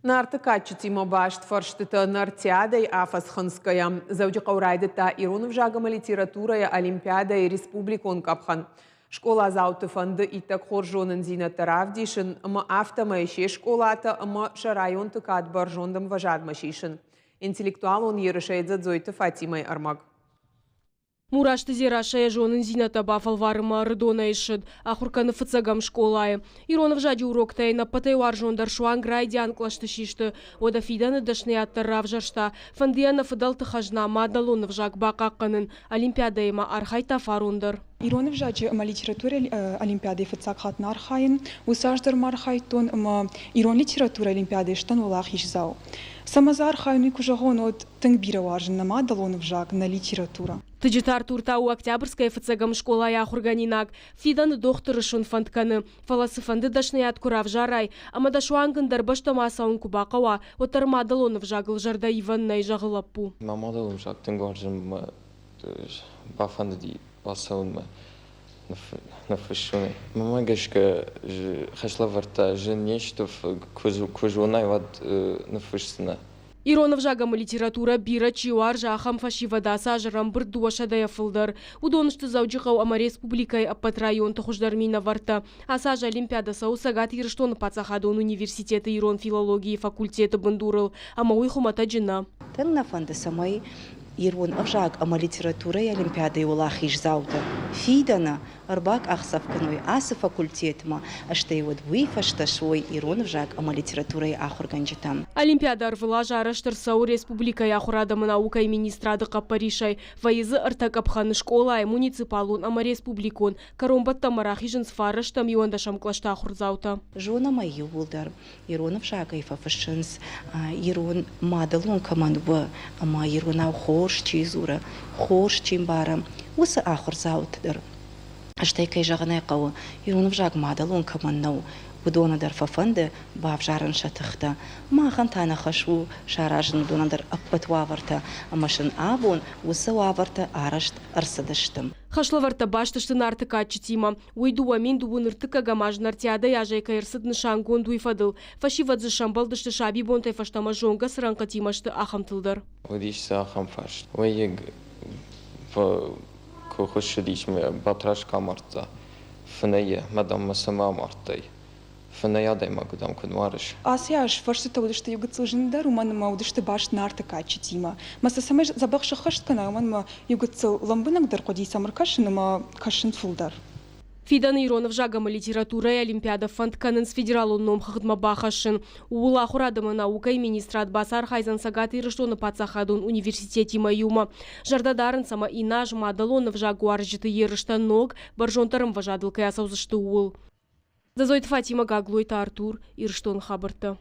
Нартыкатчицы башт форштыта нартиадой афасханская. Зауджи қаурайдыта Иронов жагама литературая олимпиада и республикон капхан. Школа зауты фанды итак хоржонын зинаты равдишин, ма автома еше школата, ма шарайон тыкат баржондам важадмашишин. Интеллектуал он ерышайдза дзойты Фатимай Армаг. Мурашты зерашая жонын зината бафалварыма рыдона ишыд, ахурканы фыцагам школае. Иронов жади урок тайна патайвар жондар шуан грайдян клашты шишты. Ода фиданы дашны аттаррав жаршта. Фандияна фыдалты хажна мадалонов жак бақаққанын. Олимпиада ема архайта фарундар. Иронов жади ма литература олимпиады фыцак хатна архайын. Усаждар мархайтон ма ирон литература олимпиады штан улах ишзау. Самазар хайну кужагон от тангбира важен на мадалонов жак на литература. Тыджитар турта у Октябрьская фыцагам школа яхурганинак. Фидан докторы шун фантканы. Фаласыфанды дашны яткурав жарай. Амадашуанган дарбашта масаун кубакава. Отар мадалонов жагыл жарда иваннай жагылаппу. Мадалонов жак тынгваржым бафанды ди басаун на фышуны. Мама гашка хашлаварта же нечто кважунай вад на фышсына. Иронов жагама литература бира чиуар жахам фашивада сажарам бірдуашадая фылдар. Удонышты заужиғау ама республикай аппат район тұхуждармина варта. Асажа олимпиада сау сагат ирыштоны пацахадон университеті ирон филологии факультеті бындурыл. Ама уйхумата джина. Тенна фанды самай ирон авжаг ама литература и олимпиада и улахиш заута. Фидана арбак ахсавканой асы факультетма, а что и вот выфашта шой ирон авжаг ама литература и ахурганджитам. Олимпиада арвыла жараштыр сау республика яхурадамы наука и министрады қаппаришай. Вайызы артакапханы школа и муниципалун ама республикон. Каромбатта марахижын сфараштам иондашам клашта ахурзаута. Жона маю булдар. Ирон авжага и фафашинс. Ирон мадалун командва. Ама ирон ау хорш чизура. Хорш чимбара. Усы ахурзаутдар. Аштай кай жағанай қауы, Иронов жаг мадалун каманнау, будонадар фафанды бав жарын шатыхта. Махан тана хашу шаражын донадар аппатуаварта, амашын абун усы ваварта арашт арсадыштым. Хашлаварта баштыштын артыкатчы тима. Уйдуа мен дуын ыртыка гамаж нартиада яжайка ирсыдны шангон дуйфадыл. Фашивадзы шамбалдышты шаби бонтай фаштама жонга сыранка тимашты ахамтылдар. Удишься ахам фаш. Уег Хошидишме батраш камарта, фнее мадам сама мартай, фнея дай магудам кунвариш. Асяш форштыта удышты югыцылжындар уман ма удышты баш нартыкатчы тима. Маса самай забахшы хашткана уман ма югыцыл ламбынагдар коди самыркашын ма кашын фулдар. Фидан Иронов жагама литература и олимпиада фантканын с федералунном хыгдма бахашын. Ула хурадама наука и министрат басар хайзан сагат ирыштоны пацахадун университете маюма. Жардадарын сама инаж мадалонов жагу аржыты ерышта ног, баржонтарым важадылкай асаузышты уыл. Зазойт Фатима Гаглойта Артур ирыштон хабырты.